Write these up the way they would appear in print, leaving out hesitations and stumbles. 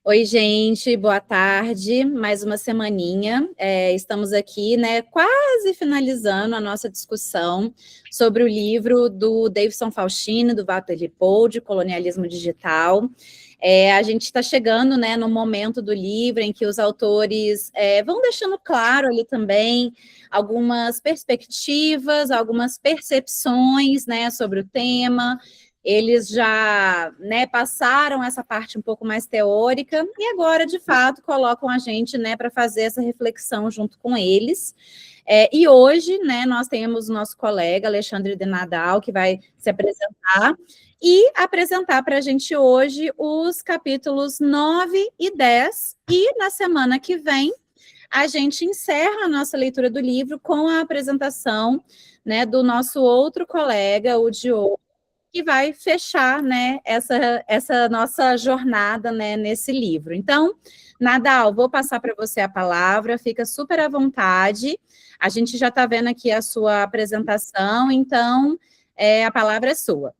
Oi, gente, boa tarde. Mais uma semaninha. Estamos aqui, né, quase finalizando a nossa discussão sobre o livro do Davidson Faustino, do Walter Lippoldt, Colonialismo Digital. A gente está chegando, né, no momento do livro em que os autores vão deixando claro ali também algumas perspectivas, algumas percepções, né, sobre o tema. Eles já, né, passaram essa parte um pouco mais teórica e agora, de fato, colocam a gente, né, para fazer essa reflexão junto com eles. E hoje, né, nós temos o nosso colega Alexandre de Nadal, que vai se apresentar e apresentar para a gente hoje os capítulos 9 e 10. E na semana que vem, a gente encerra a nossa leitura do livro com a apresentação, né, do nosso outro colega, o Diogo, que vai fechar, né, essa nossa jornada, né, nesse livro. Então, Nadal, vou passar para você a palavra, fica super à vontade. A gente já está vendo aqui a sua apresentação, então a palavra é sua.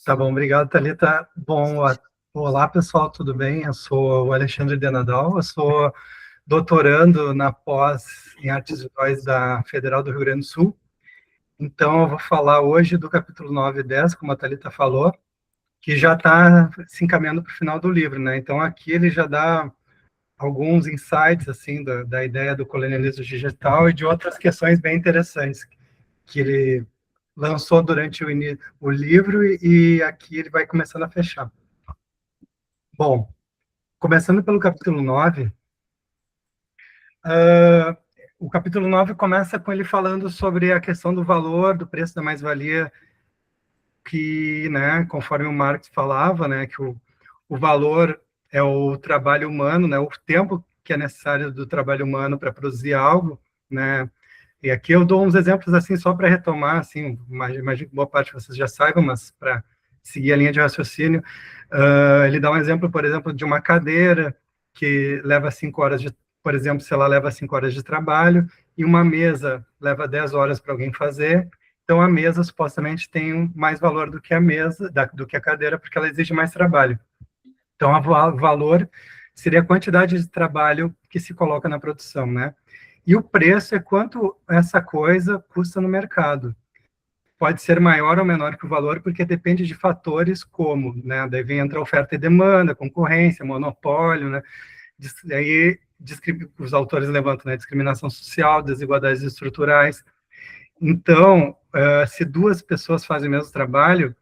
Tá bom, obrigado, Thalita. Bom, olá, pessoal, tudo bem? Eu sou o Alexandre de Nadal, eu sou doutorando na pós em Artes Visuais da Federal do Rio Grande do Sul. Então, eu vou falar hoje do capítulo 9 e 10, como a Thalita falou, que já está se encaminhando para o final do livro, né? Então, aqui ele já dá alguns insights, assim, da ideia do colonialismo digital e de outras questões bem interessantes que ele lançou durante o livro e aqui ele vai começando a fechar. Bom, começando pelo capítulo 9, o capítulo 9 começa com ele falando sobre a questão do valor, do preço da mais-valia, que, né, conforme o Marx falava, né, que o valor é o trabalho humano, né, o tempo que é necessário do trabalho humano para produzir algo, né. E aqui eu dou uns exemplos assim só para retomar, assim, imagino que boa parte de vocês já saibam, mas para seguir a linha de raciocínio, ele dá um exemplo, por exemplo, de uma cadeira que leva 5 horas de, por exemplo, se ela leva 5 horas de trabalho, e uma mesa leva 10 horas para alguém fazer, então a mesa supostamente tem mais valor do que a mesa, do que a cadeira, porque ela exige mais trabalho. Então, o valor seria a quantidade de trabalho que se coloca na produção, né? E o preço é quanto essa coisa custa no mercado. Pode ser maior ou menor que o valor, porque depende de fatores como, né? Daí vem entre oferta e demanda, concorrência, monopólio, né? Aí os autores levantam, né? Discriminação social, desigualdades estruturais. Então, se duas pessoas fazem o mesmo trabalho,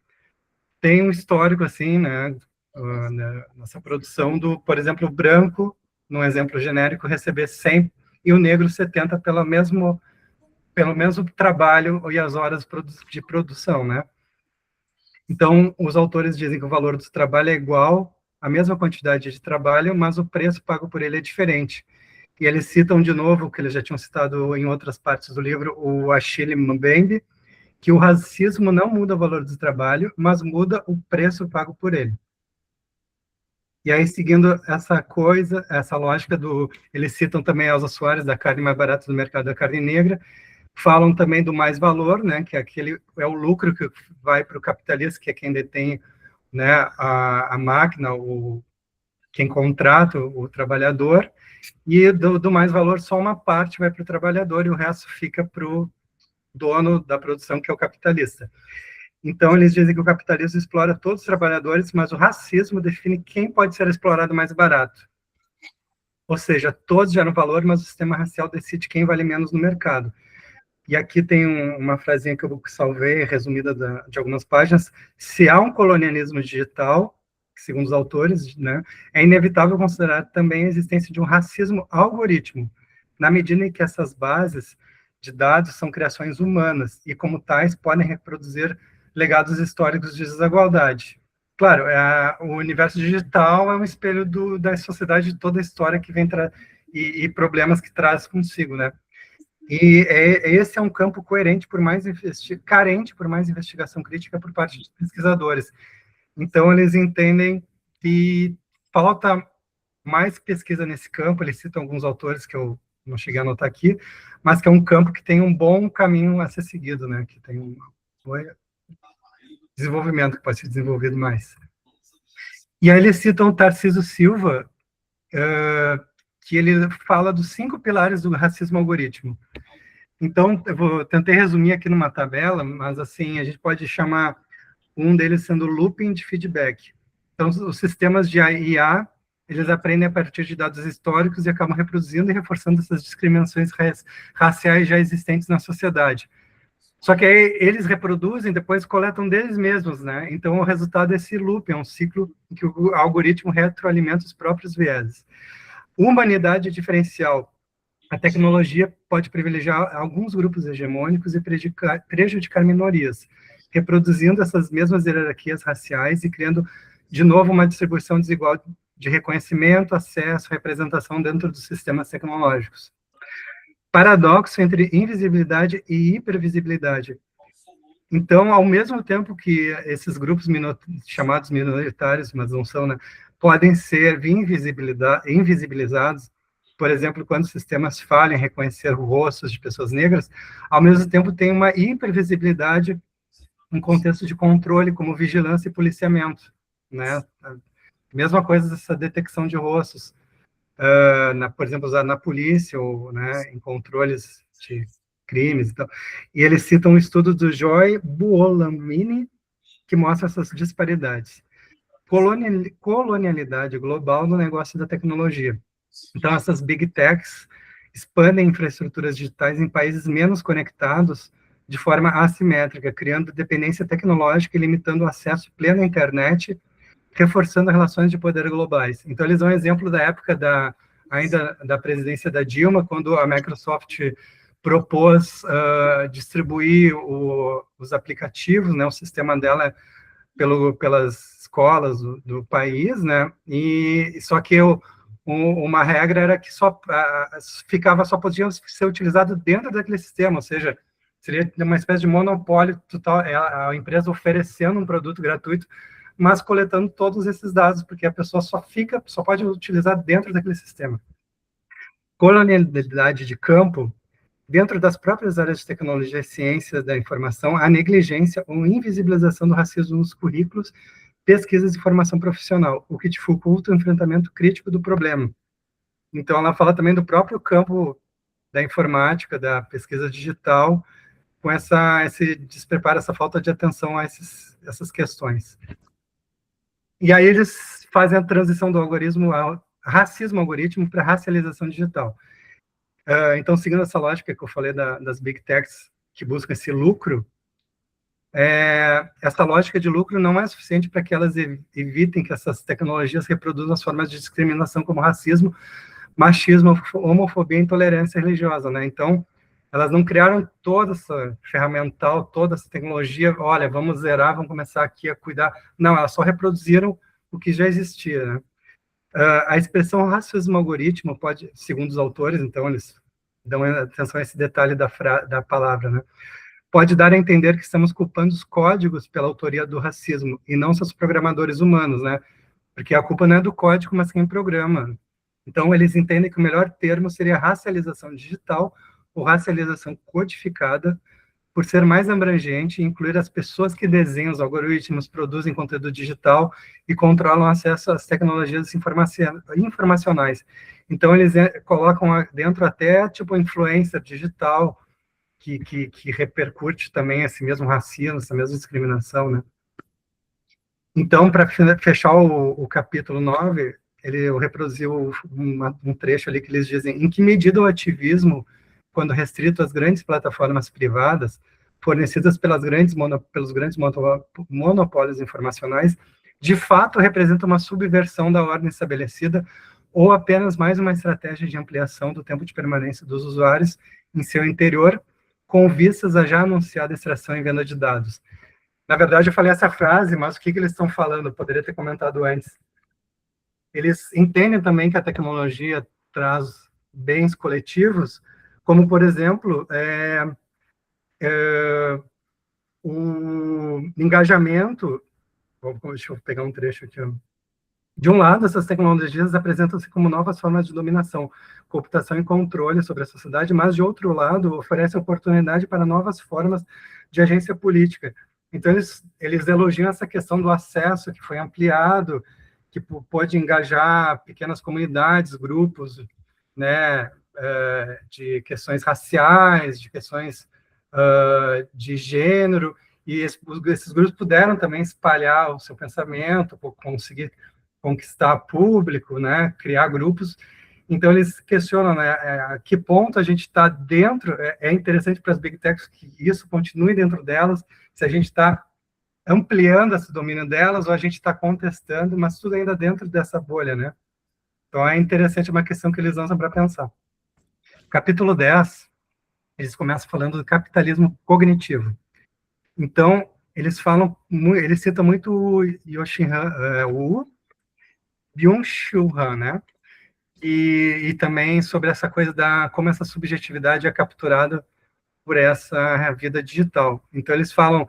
tem um histórico, assim, né? Nessa produção do, por exemplo, o branco, num exemplo genérico, receber 100 e o negro 70 pelo mesmo trabalho e as horas de produção, né? Então, os autores dizem que o valor do trabalho é igual, a mesma quantidade de trabalho, mas o preço pago por ele é diferente. E eles citam de novo, que eles já tinham citado em outras partes do livro, o Achille Mbembe, que o racismo não muda o valor do trabalho, mas muda o preço pago por ele. E aí, seguindo essa coisa, essa lógica eles citam também a Elza Soares, da carne mais barata do mercado da carne negra, falam também do mais valor, né, que é o lucro que vai para o capitalista, que é quem detém, né, a máquina, quem contrata o trabalhador, e do mais valor só uma parte vai para o trabalhador e o resto fica para o dono da produção, que é o capitalista. Então, eles dizem que o capitalismo explora todos os trabalhadores, mas o racismo define quem pode ser explorado mais barato. Ou seja, todos geram valor, mas o sistema racial decide quem vale menos no mercado. E aqui tem uma frasinha que eu salvei, resumida de algumas páginas. Se há um colonialismo digital, segundo os autores, né, é inevitável considerar também a existência de um racismo algoritmo, na medida em que essas bases de dados são criações humanas e, como tais, podem reproduzir legados históricos de desigualdade. Claro, o universo digital é um espelho da sociedade, de toda a história que vem e problemas que traz consigo, né? E esse é um campo coerente, carente por mais investigação crítica por parte de pesquisadores. Então, eles entendem que falta mais pesquisa nesse campo. Eles citam alguns autores que eu não cheguei a anotar aqui, mas que é um campo que tem um bom caminho a ser seguido, né? Que tem um desenvolvimento que pode ser desenvolvido mais. E aí eles citam o Tarcísio Silva, que ele fala dos 5 pilares do racismo algoritmo. Então, tentei resumir aqui numa tabela, mas assim, a gente pode chamar um deles sendo looping de feedback. Então, os sistemas de IA, eles aprendem a partir de dados históricos e acabam reproduzindo e reforçando essas discriminações raciais já existentes na sociedade. Só que aí eles reproduzem, depois coletam deles mesmos, né? Então, o resultado é esse loop, é um ciclo em que o algoritmo retroalimenta os próprios vieses. Humanidade diferencial. A tecnologia pode privilegiar alguns grupos hegemônicos e prejudicar minorias, reproduzindo essas mesmas hierarquias raciais e criando, de novo, uma distribuição desigual de reconhecimento, acesso, representação dentro dos sistemas tecnológicos. Paradoxo entre invisibilidade e hipervisibilidade. Então, ao mesmo tempo que esses grupos chamados minoritários, mas não são, né, podem ser invisibilizados, por exemplo, quando sistemas falham em reconhecer rostos de pessoas negras, ao mesmo tempo tem uma hipervisibilidade em contexto de controle, como vigilância e policiamento, né? Mesma coisa dessa detecção de rostos, por exemplo, usada na polícia ou, né, em controles de crimes. Então. E eles citam um estudo do Joy Buolamwini, que mostra essas disparidades. Colonialidade global no negócio da tecnologia. Então, essas big techs expandem infraestruturas digitais em países menos conectados de forma assimétrica, criando dependência tecnológica e limitando o acesso pleno à internet, reforçando relações de poder globais. Então, eles dão um exemplo da época ainda da presidência da Dilma, quando a Microsoft propôs distribuir os aplicativos, né, o sistema dela pelas escolas do país, né, e só que uma regra era que só podia ser utilizado dentro daquele sistema, ou seja, seria uma espécie de monopólio total, a empresa oferecendo um produto gratuito, mas coletando todos esses dados, porque a pessoa só pode utilizar dentro daquele sistema. Colonialidade de campo, dentro das próprias áreas de tecnologia e ciência da informação, a negligência ou invisibilização do racismo nos currículos, pesquisas e formação profissional, o que dificulta o enfrentamento crítico do problema. Então, ela fala também do próprio campo da informática, da pesquisa digital, com esse despreparo, essa falta de atenção a essas questões. E aí eles fazem a transição do racismo algoritmo para racialização digital. Então, seguindo essa lógica que eu falei das big techs que buscam esse lucro, essa lógica de lucro não é suficiente para que elas evitem que essas tecnologias reproduzam as formas de discriminação como racismo, machismo, homofobia e intolerância religiosa, né? Então, elas não criaram toda essa ferramental, toda essa tecnologia, olha, vamos zerar, vamos começar aqui a cuidar. Não, elas só reproduziram o que já existia, né? A expressão racismo algoritmo pode, segundo os autores, então eles dão atenção a esse detalhe da palavra, né? Pode dar a entender que estamos culpando os códigos pela autoria do racismo, e não seus programadores humanos, né? Porque a culpa não é do código, mas quem programa. Então, eles entendem que o melhor termo seria racialização digital ou racialização codificada, por ser mais abrangente e incluir as pessoas que desenham os algoritmos, produzem conteúdo digital e controlam acesso às tecnologias informacionais. Então, eles colocam dentro até, tipo, influencer digital, que repercute também esse mesmo racismo, essa mesma discriminação, né? Então, para fechar o capítulo 9, eu reproduzi um trecho ali que eles dizem: em que medida o ativismo, quando restrito às grandes plataformas privadas, fornecidas pelos grandes monopólios informacionais, de fato representa uma subversão da ordem estabelecida ou apenas mais uma estratégia de ampliação do tempo de permanência dos usuários em seu interior, com vistas à já anunciada extração e venda de dados. Na verdade, eu falei essa frase, mas o que eles estão falando? Eu poderia ter comentado antes. Eles entendem também que a tecnologia traz bens coletivos, como, por exemplo, o engajamento. Deixa eu pegar um trecho aqui. De um lado, essas tecnologias apresentam-se como novas formas de dominação, cooptação e controle sobre a sociedade, mas, de outro lado, oferecem oportunidade para novas formas de agência política. Então, eles elogiam essa questão do acesso, que foi ampliado, que pôde engajar pequenas comunidades, grupos, né, de questões raciais, de questões de gênero, e esses grupos puderam também espalhar o seu pensamento, conseguir conquistar público, né, criar grupos. Então, eles questionam, né, a que ponto a gente está dentro, é interessante para as Big Techs que isso continue dentro delas, se a gente está ampliando esse domínio delas ou a gente está contestando, mas tudo ainda dentro dessa bolha, né? Então, é interessante, uma questão que eles lançam para pensar. Capítulo 10, eles começam falando do capitalismo cognitivo. Então, eles citam muito o o Byung-Chul Han, né? E também sobre essa coisa como essa subjetividade é capturada por essa vida digital. Então, eles falam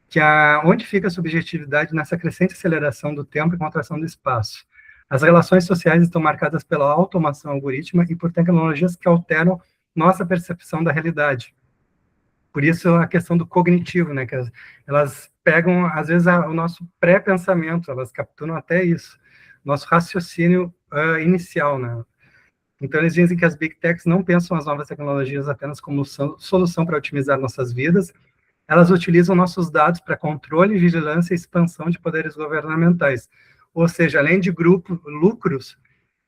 que onde fica a subjetividade nessa crescente aceleração do tempo e contração do espaço. As relações sociais estão marcadas pela automação algorítmica e por tecnologias que alteram nossa percepção da realidade. Por isso, a questão do cognitivo, né, que elas pegam, às vezes, o nosso pré-pensamento, elas capturam até isso, nosso raciocínio inicial, né. Então, eles dizem que as Big Techs não pensam as novas tecnologias apenas como solução para otimizar nossas vidas, elas utilizam nossos dados para controle, vigilância e expansão de poderes governamentais. Ou seja, além de lucros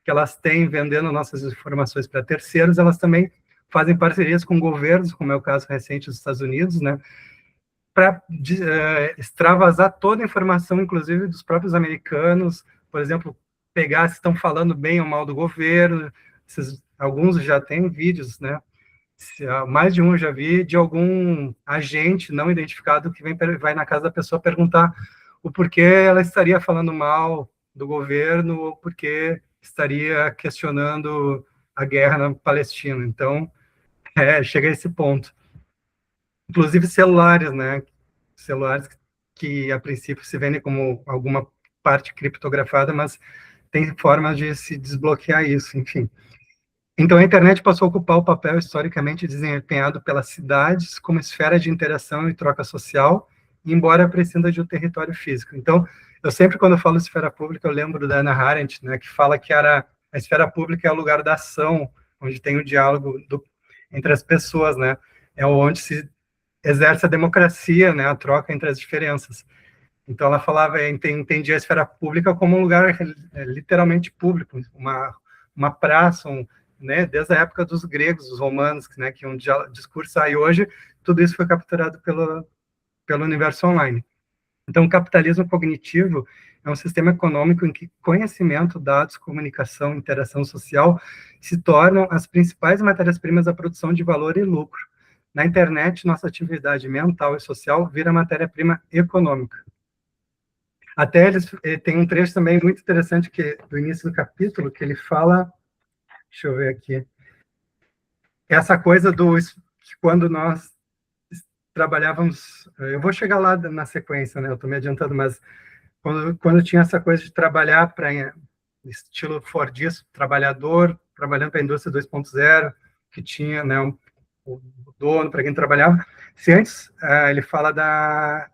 que elas têm vendendo nossas informações para terceiros, elas também fazem parcerias com governos, como é o caso recente dos Estados Unidos, né, para extravasar toda a informação, inclusive dos próprios americanos, por exemplo, pegar se estão falando bem ou mal do governo, alguns já têm vídeos, né, mais de um eu já vi, de algum agente não identificado que vai na casa da pessoa perguntar o porquê ela estaria falando mal do governo ou porquê estaria questionando a guerra na Palestina. Então, chega a esse ponto. Inclusive celulares, né? Celulares que, a princípio, se vendem como alguma parte criptografada, mas tem formas de se desbloquear isso, enfim. Então, a internet passou a ocupar o papel historicamente desempenhado pelas cidades como esfera de interação e troca social, embora prescinda de um território físico. Então, eu sempre, quando eu falo esfera pública, eu lembro da Hannah Arendt, né, que fala que a esfera pública é o lugar da ação, onde tem o diálogo entre as pessoas, né, é onde se exerce a democracia, né, a troca entre as diferenças. Então, ela falava, entendia a esfera pública como um lugar literalmente público, uma praça, né, desde a época dos gregos, dos romanos, né, que um discurso aí hoje, tudo isso foi capturado pelo universo online. Então, o capitalismo cognitivo é um sistema econômico em que conhecimento, dados, comunicação, interação social se tornam as principais matérias-primas da produção de valor e lucro. Na internet, nossa atividade mental e social vira matéria-prima econômica. Até tem um trecho também muito interessante do início do capítulo, que ele fala, deixa eu ver aqui, essa coisa que quando nós trabalhávamos, eu vou chegar lá na sequência, né, eu estou me adiantando, mas quando tinha essa coisa de trabalhar para estilo fordista, trabalhador, trabalhando para a indústria 2.0, que tinha, né, o dono, para quem trabalhava, se antes, ele fala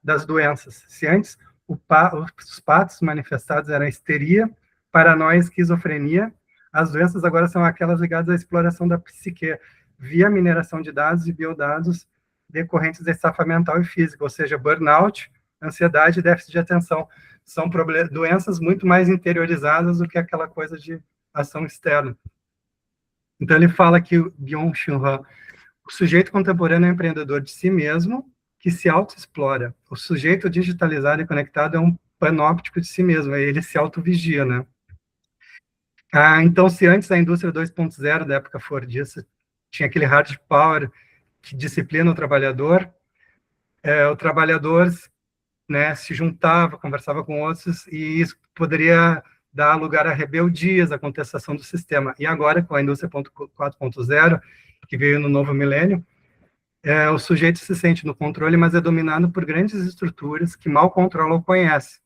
das doenças, se antes os patos manifestados eram histeria, paranoia, esquizofrenia, as doenças agora são aquelas ligadas à exploração da psique, via mineração de dados e biodados decorrentes da estafa mental e física, ou seja, burnout, ansiedade e déficit de atenção. São doenças muito mais interiorizadas do que aquela coisa de ação externa. Então, ele fala que o Byung-Chul Han, o sujeito contemporâneo é um empreendedor de si mesmo, que se autoexplora. O sujeito digitalizado e conectado é um panóptico de si mesmo, ele se autovigia, né? Então, se antes da indústria 2.0, da época fordista, tinha aquele hard power que disciplina o trabalhador né, se juntava, conversava com outros, e isso poderia dar lugar a rebeldias, a contestação do sistema. E agora, com a indústria 4.0, que veio no novo milênio, o sujeito se sente no controle, mas é dominado por grandes estruturas que mal controlam ou conhecem.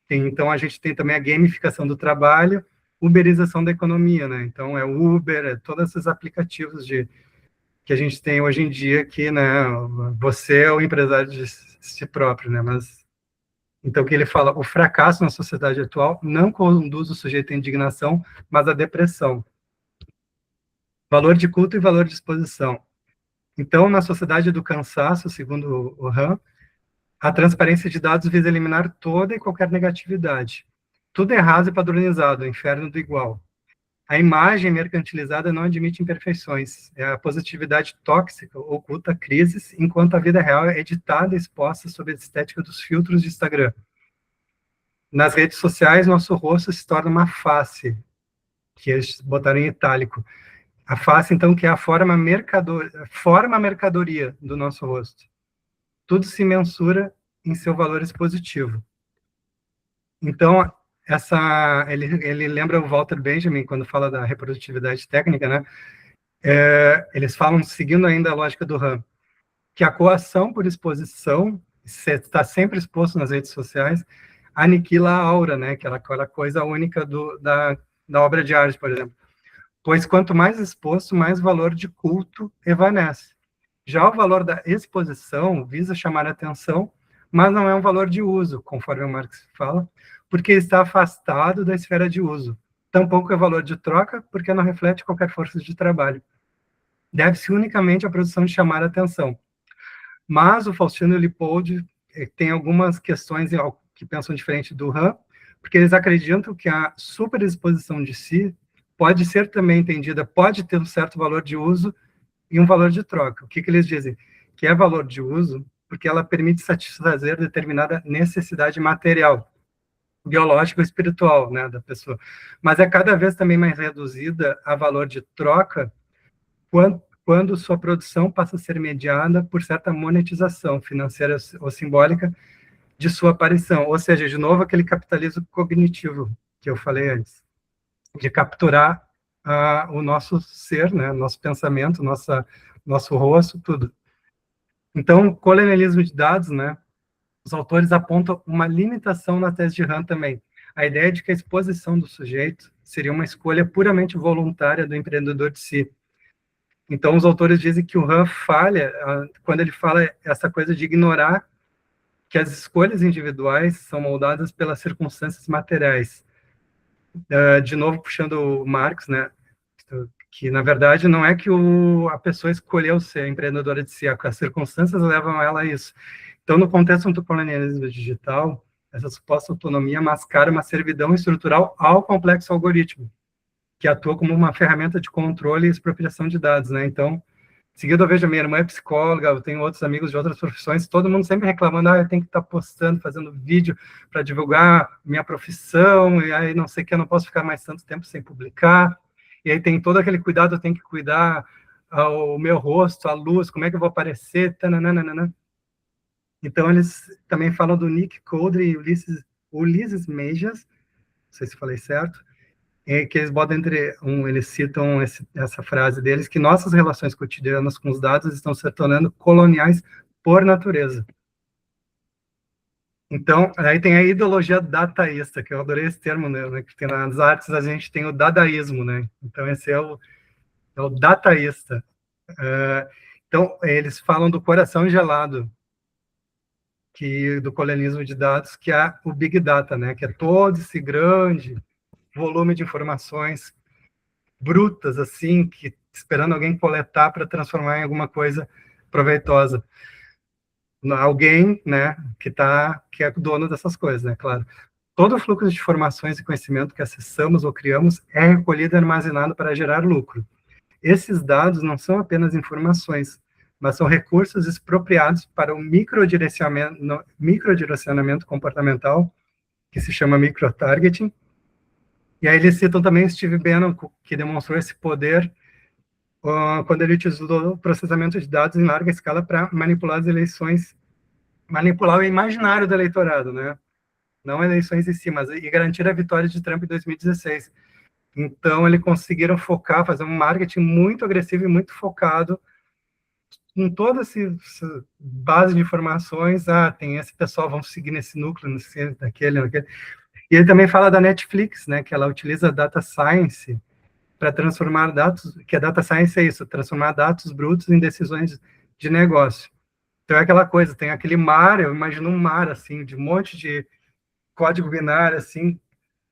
Então, a gente tem também a gamificação do trabalho, uberização da economia, né? Então, é o Uber, todos esses aplicativos que a gente tem hoje em dia, que, né, você é o empresário de si próprio, né? Mas Então, que ele fala, o fracasso na sociedade atual não conduz o sujeito à indignação, mas à depressão. Valor de culto e valor de exposição. Então, na sociedade do cansaço, segundo o Han, a transparência de dados visa eliminar toda e qualquer negatividade. Tudo é raso e padronizado, o inferno do igual. A imagem mercantilizada não admite imperfeições. A positividade tóxica oculta crises, enquanto a vida real é editada e exposta sob a estética dos filtros de Instagram. Nas redes sociais, nosso rosto se torna uma face, que eles botaram em itálico. A face, então, que é a forma mercadoria do nosso rosto. Tudo se mensura em seu valor expositivo. Então, ele lembra o Walter Benjamin, quando fala da reprodutividade técnica, né? Eles falam, seguindo ainda a lógica do Han, que a coação por exposição, você está sempre exposto nas redes sociais, aniquila a aura, né? Aquela coisa única da obra de arte, por exemplo. Pois quanto mais exposto, mais valor de culto evanece. Já o valor da exposição visa chamar a atenção, mas não é um valor de uso, conforme o Marx fala, porque está afastado da esfera de uso. Tampouco é valor de troca, porque não reflete qualquer força de trabalho. Deve-se unicamente à produção de chamar a atenção. Mas o Faustino e o Lippold têm algumas questões que pensam diferente do Han, porque eles acreditam que a superexposição de si pode ser também entendida, pode ter um certo valor de uso e um valor de troca. O que eles dizem? Que é valor de uso porque ela permite satisfazer determinada necessidade material, biológica ou espiritual, né, da pessoa. Mas é cada vez também mais reduzida a valor de troca quando sua produção passa a ser mediada por certa monetização financeira ou simbólica de sua aparição. Ou seja, de novo, aquele capitalismo cognitivo que eu falei antes, de capturar o nosso ser, né, nosso pensamento, nosso rosto, tudo. Então, colonialismo de dados, né, os autores apontam uma limitação na tese de Han também. A ideia de que a exposição do sujeito seria uma escolha puramente voluntária do empreendedor de si. Então, os autores dizem que o Han falha quando ele fala essa coisa de ignorar que as escolhas individuais são moldadas pelas circunstâncias materiais. De novo, puxando o Marx, né, que, na verdade, não é que a pessoa escolheu ser empreendedora de si, as circunstâncias levam ela a isso. Então, no contexto do colonialismo digital, essa suposta autonomia mascara uma servidão estrutural ao complexo algoritmo, que atua como uma ferramenta de controle e expropriação de dados, né? Então, seguido eu vejo a minha irmã é psicóloga, eu tenho outros amigos de outras profissões, todo mundo sempre reclamando, eu tenho que estar postando, fazendo vídeo para divulgar minha profissão, e aí não sei o que, eu não posso ficar mais tanto tempo sem publicar, e aí tem todo aquele cuidado, eu tenho que cuidar o meu rosto, a luz, como é que eu vou aparecer, tananana. Então, eles também falam do Nick Coldre e Ulisses Meijas, não sei se falei certo, que eles botam eles citam essa frase deles, que nossas relações cotidianas com os dados estão se tornando coloniais por natureza. Então, aí tem a ideologia dataísta, que eu adorei esse termo, né, que tem nas artes, a gente tem o dadaísmo, né? Então, esse é o dataísta. Então, eles falam do coração gelado, do colonialismo de dados, que é o Big Data, né? Que é todo esse grande volume de informações brutas, assim, que esperando alguém coletar para transformar em alguma coisa proveitosa. Alguém, né, que é dono dessas coisas, né, claro. Todo o fluxo de informações e conhecimento que acessamos ou criamos é recolhido e armazenado para gerar lucro. Esses dados não são apenas informações, mas são recursos expropriados para o microdirecionamento comportamental, que se chama microtargeting. E aí eles citam também Steve Bannon, que demonstrou esse poder quando ele utilizou o processamento de dados em larga escala para manipular as eleições, manipular o imaginário do eleitorado, né? Não eleições em si, mas e garantir a vitória de Trump em 2016. Então, eles conseguiram fazer um marketing muito agressivo e muito focado em toda essa base de informações. Tem esse pessoal, vamos seguir nesse núcleo, naquele. E ele também fala da Netflix, né, que ela utiliza data science para transformar dados, que a data science é isso, transformar dados brutos em decisões de negócio. Então é aquela coisa, tem aquele mar, eu imagino um mar, assim, de um monte de código binário, assim,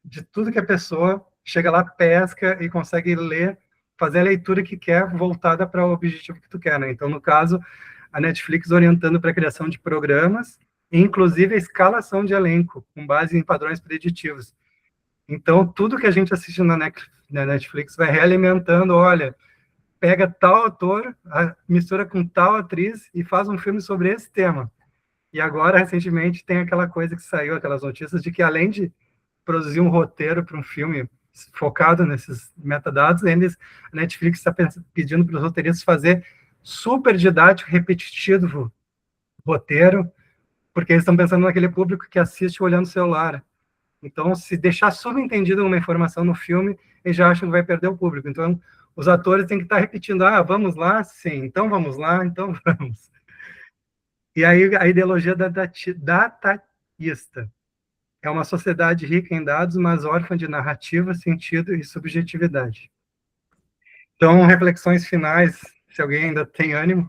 de tudo que a pessoa chega lá, pesca e consegue ler, fazer a leitura que quer, voltada para o objetivo que tu quer, né? Então, no caso, a Netflix orientando para a criação de programas, inclusive a escalação de elenco, com base em padrões preditivos. Então, tudo que a gente assiste na Netflix vai realimentando, olha, pega tal autor, mistura com tal atriz e faz um filme sobre esse tema. E agora, recentemente, tem aquela coisa que saiu, aquelas notícias de que, além de produzir um roteiro para um filme focado nesses metadados, a Netflix está pedindo para os roteiristas fazer super didático, repetitivo roteiro, porque eles estão pensando naquele público que assiste olhando o celular. Então, se deixar subentendido uma informação no filme, eles já acham que vai perder o público. Então, os atores têm que estar repetindo, vamos lá? Sim, então vamos lá, então vamos. E aí a ideologia dataísta. É uma sociedade rica em dados, mas órfã de narrativa, sentido e subjetividade. Então, reflexões finais, se alguém ainda tem ânimo,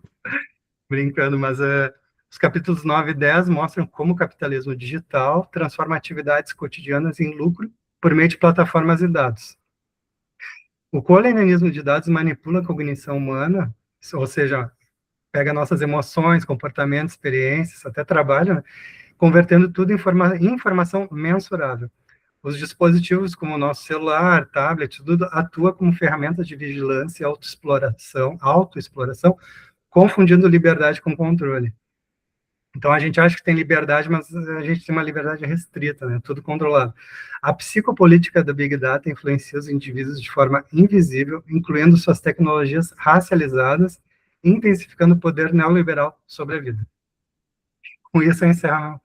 brincando, mas os capítulos 9 e 10 mostram como o capitalismo digital transforma atividades cotidianas em lucro por meio de plataformas e dados. O colonialismo de dados manipula a cognição humana, ou seja, pega nossas emoções, comportamentos, experiências, até trabalho, né? Convertendo tudo em informação mensurável. Os dispositivos, como o nosso celular, tablet, tudo atua como ferramentas de vigilância e autoexploração, confundindo liberdade com controle. Então, a gente acha que tem liberdade, mas a gente tem uma liberdade restrita, né? Tudo controlado. A psicopolítica do Big Data influencia os indivíduos de forma invisível, incluindo suas tecnologias racializadas, intensificando o poder neoliberal sobre a vida. Com isso, eu encerro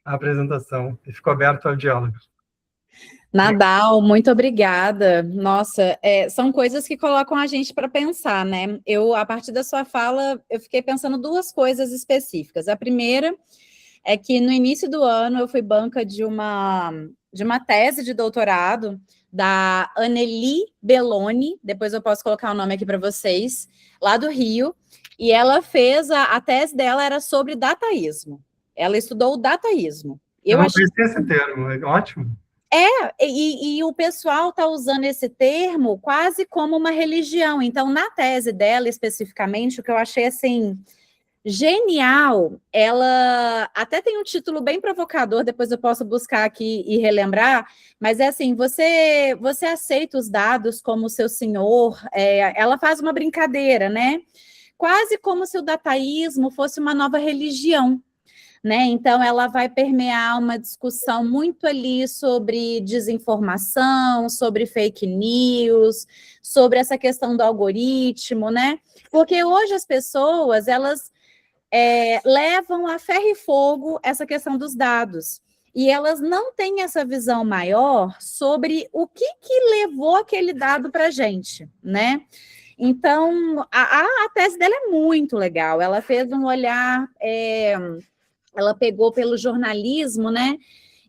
a apresentação e fico aberto ao diálogo. Nadal, muito obrigada. Nossa, são coisas que colocam a gente para pensar, né? A partir da sua fala, eu fiquei pensando duas coisas específicas. A primeira é que no início do ano eu fui banca de uma tese de doutorado da Anneli Belloni, depois eu posso colocar o nome aqui para vocês, lá do Rio, e ela fez, a tese dela era sobre dataísmo. Ela estudou o dataísmo. Eu não conhecia esse termo, é ótimo. E o pessoal está usando esse termo quase como uma religião. Então, na tese dela, especificamente, o que eu achei, assim, genial, ela até tem um título bem provocador, depois eu posso buscar aqui e relembrar, mas é assim, você aceita os dados como seu senhor, ela faz uma brincadeira, né? Quase como se o dataísmo fosse uma nova religião. Né? Então, ela vai permear uma discussão muito ali sobre desinformação, sobre fake news, sobre essa questão do algoritmo, né? Porque hoje as pessoas, elas levam a ferro e fogo essa questão dos dados. E elas não têm essa visão maior sobre o que levou aquele dado para a gente, né? Então, a tese dela é muito legal. Ela fez um olhar... ela pegou pelo jornalismo, né?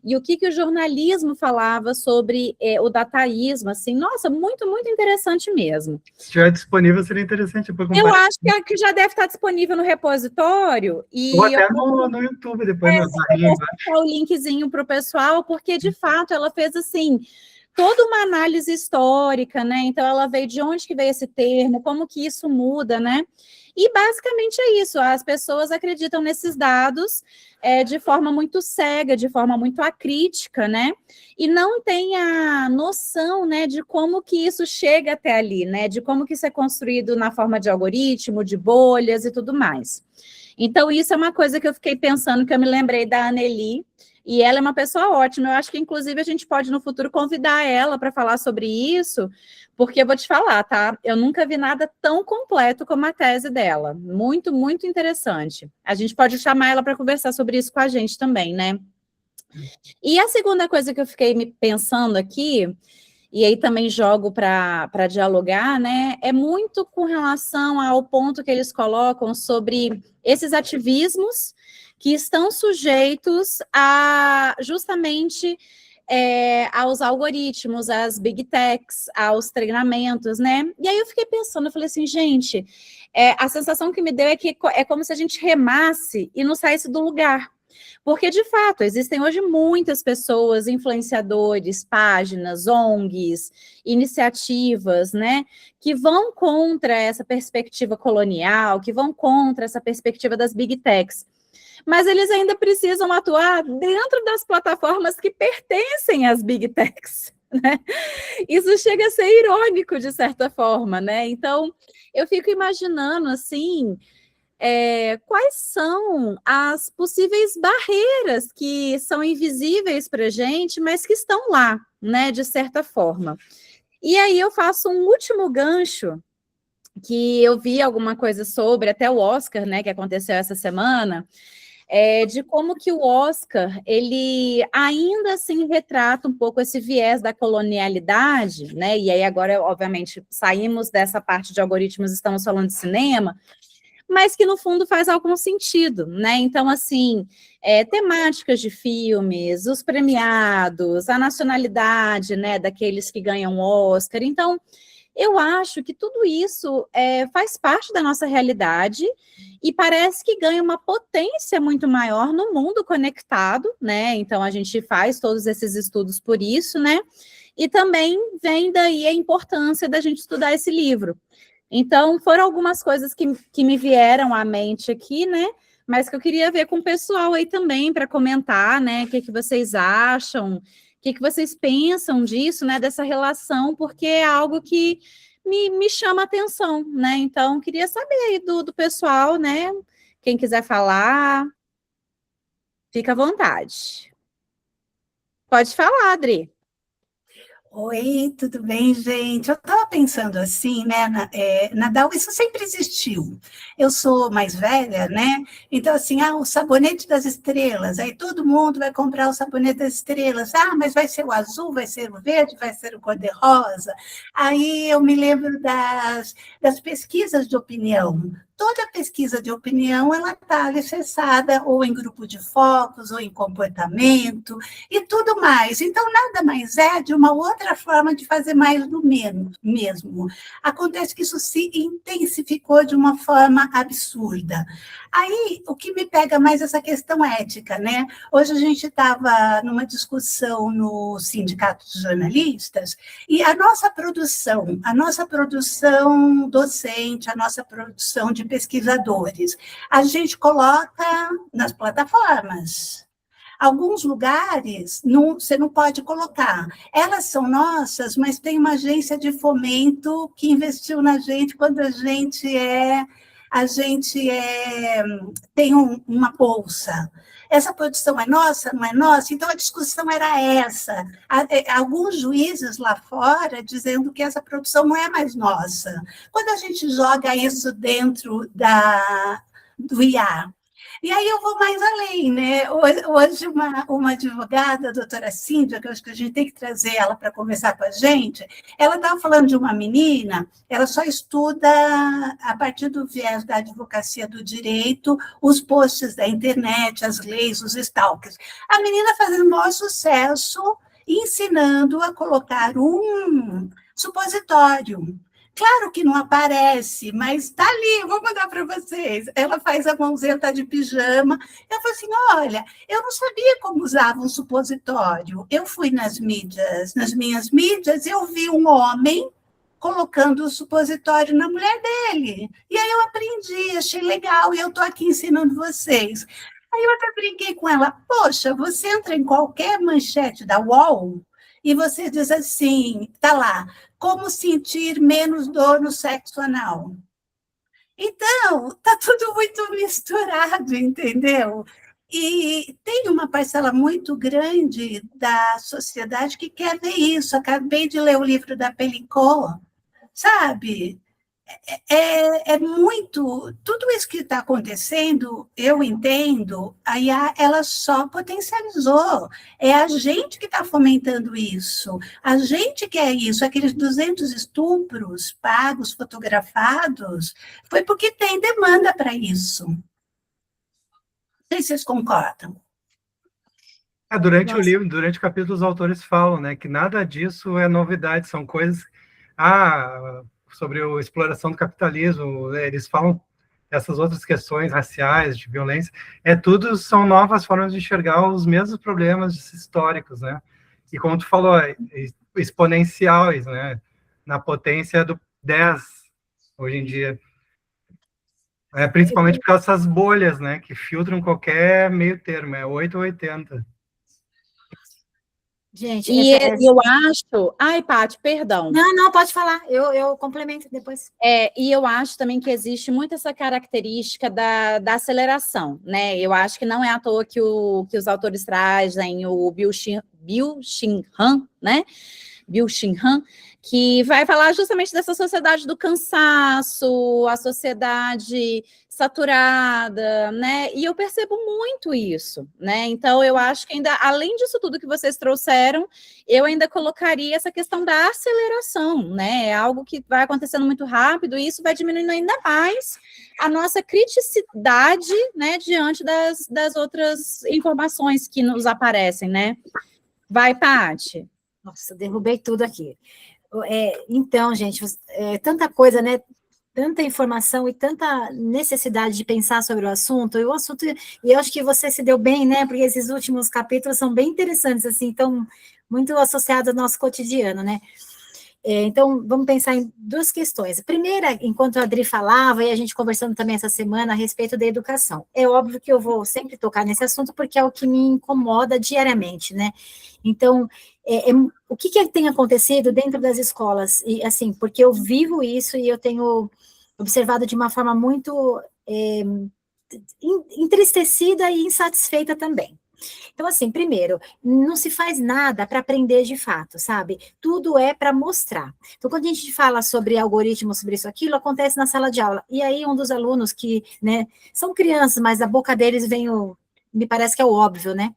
E o que o jornalismo falava sobre o dataísmo, assim, nossa, muito, muito interessante mesmo. Se estiver disponível, seria interessante. Eu acho que já deve estar disponível no repositório. Ou até no YouTube, depois. Eu vou colocar o linkzinho para o pessoal, porque, de fato, ela fez, assim, toda uma análise histórica, né? Então, ela veio de onde que veio esse termo, como que isso muda, né? E basicamente é isso, as pessoas acreditam nesses dados de forma muito cega, de forma muito acrítica, né? E não tem a noção, né, de como que isso chega até ali, né? De como que isso é construído na forma de algoritmo, de bolhas e tudo mais. Então, isso é uma coisa que eu fiquei pensando, que eu me lembrei da Anneli, e ela é uma pessoa ótima. Eu acho que, inclusive, a gente pode, no futuro, convidar ela para falar sobre isso, porque eu vou te falar, tá? Eu nunca vi nada tão completo como a tese dela. Muito, muito interessante. A gente pode chamar ela para conversar sobre isso com a gente também, né? E a segunda coisa que eu fiquei me pensando aqui, e aí também jogo para dialogar, né? É muito com relação ao ponto que eles colocam sobre esses ativismos que estão sujeitos a justamente aos algoritmos, às big techs, aos treinamentos, né? E aí eu fiquei pensando, eu falei assim, gente, a sensação que me deu é que é como se a gente remasse e não saísse do lugar. Porque, de fato, existem hoje muitas pessoas, influenciadores, páginas, ONGs, iniciativas, né, que vão contra essa perspectiva colonial, que vão contra essa perspectiva das big techs. Mas eles ainda precisam atuar dentro das plataformas que pertencem às big techs, né? Isso chega a ser irônico, de certa forma, né? Então, eu fico imaginando, assim, quais são as possíveis barreiras que são invisíveis para a gente, mas que estão lá, né, de certa forma. E aí eu faço um último gancho, que eu vi alguma coisa sobre, até o Oscar, né, que aconteceu essa semana, de como que o Oscar, ele ainda assim retrata um pouco esse viés da colonialidade, né, e aí agora, obviamente, saímos dessa parte de algoritmos, estamos falando de cinema, mas que no fundo faz algum sentido, né? Então, assim, temáticas de filmes, os premiados, a nacionalidade, né, daqueles que ganham Oscar. Então, eu acho que tudo isso faz parte da nossa realidade e parece que ganha uma potência muito maior no mundo conectado, né? Então, a gente faz todos esses estudos por isso, né? E também vem daí a importância da gente estudar esse livro. Então, foram algumas coisas que me vieram à mente aqui, né? Mas que eu queria ver com o pessoal aí também para comentar, né? O que vocês acham, o que vocês pensam disso, né? Dessa relação, porque é algo que me chama a atenção, né? Então, queria saber aí do pessoal, né? Quem quiser falar, fica à vontade. Pode falar, Adri. Oi, tudo bem, gente? Eu estava pensando assim, né? Nadal, isso sempre existiu. Eu sou mais velha, né? Então, assim, o sabonete das estrelas, aí todo mundo vai comprar o sabonete das estrelas. Ah, mas vai ser o azul, vai ser o verde, vai ser o cor-de-rosa. Aí eu me lembro das pesquisas de opinião. Toda pesquisa de opinião, ela está alicerçada ou em grupo de focos, ou em comportamento, e tudo mais. Então, nada mais é de uma outra forma de fazer mais do mesmo. Acontece que isso se intensificou de uma forma absurda. Aí, o que me pega mais é essa questão ética, né? Hoje a gente estava numa discussão no Sindicato dos Jornalistas, e a nossa produção docente, a nossa produção de pesquisadores, a gente coloca nas plataformas. Alguns lugares você não pode colocar. Elas são nossas, mas tem uma agência de fomento que investiu na gente quando a gente tem uma bolsa. Essa produção é nossa, não é nossa? Então, a discussão era essa. Alguns juízes lá fora dizendo que essa produção não é mais nossa. Quando a gente joga isso dentro do IA, e aí eu vou mais além, né? Hoje uma advogada, a doutora Cíntia, que eu acho que a gente tem que trazer ela para conversar com a gente, ela estava falando de uma menina, ela só estuda, a partir do viés da advocacia do direito, os posts da internet, as leis, os stalkers. A menina fazendo um maior sucesso, ensinando a colocar um supositório. Claro que não aparece, mas está ali, eu vou mandar para vocês. Ela faz a mãozinha, está de pijama. Eu falei assim, olha, eu não sabia como usava um supositório. Eu fui nas minhas mídias, eu vi um homem colocando o supositório na mulher dele. E aí eu aprendi, achei legal, e eu estou aqui ensinando vocês. Aí eu até brinquei com ela, poxa, você entra em qualquer manchete da UOL e você diz assim, tá lá, como sentir menos dor no sexo anal. Então, está tudo muito misturado, entendeu? E tem uma parcela muito grande da sociedade que quer ver isso. Acabei de ler o livro da Pelicot, sabe? É muito. Tudo isso que está acontecendo, eu entendo, a IA ela só potencializou. É a gente que está fomentando isso. A gente quer isso. Aqueles 200 estupros pagos, fotografados, foi porque tem demanda para isso. Não sei se vocês concordam. Durante o Nossa. livro, durante o capítulo, os autores falam, né, que nada disso é novidade, são coisas, sobre a exploração do capitalismo, eles falam essas outras questões raciais, de violência, tudo são novas formas de enxergar os mesmos problemas históricos, né, e como tu falou, exponenciais, né, na potência do 10, hoje em dia. Principalmente por causa dessas bolhas, né, que filtram qualquer meio termo, 8 ou 80. Gente, E eu acho... Ai, Paty, perdão. Não, pode falar, eu complemento depois. E eu acho também que existe muito essa característica da aceleração, né? Eu acho que não é à toa que os autores trazem o Byung-Chul Han, né? Byung-Chul Han, que vai falar justamente dessa sociedade do cansaço, a sociedade saturada, né? E eu percebo muito isso, né? Então, eu acho que ainda, além disso tudo que vocês trouxeram, eu ainda colocaria essa questão da aceleração, né? É algo que vai acontecendo muito rápido e isso vai diminuindo ainda mais a nossa criticidade, né, diante das outras informações que nos aparecem, né? Vai, Paty. Nossa, derrubei tudo aqui. Então, gente, tanta coisa, né? Tanta informação e tanta necessidade de pensar sobre o assunto, e eu acho que você se deu bem, né? Porque esses últimos capítulos são bem interessantes, assim, estão muito associados ao nosso cotidiano, né? Então, vamos pensar em duas questões. A primeira, enquanto a Adri falava, e a gente conversando também essa semana a respeito da educação. É óbvio que eu vou sempre tocar nesse assunto, porque é o que me incomoda diariamente, né? Então, o que tem acontecido dentro das escolas? E, assim, porque eu vivo isso e eu tenho observado de uma forma muito entristecida e insatisfeita também. Então, assim, primeiro, não se faz nada para aprender de fato, sabe? Tudo é para mostrar. Então, quando a gente fala sobre algoritmos, sobre isso, aquilo, acontece na sala de aula. E aí, um dos alunos que, né, são crianças, mas a boca deles vem me parece que é o óbvio, né?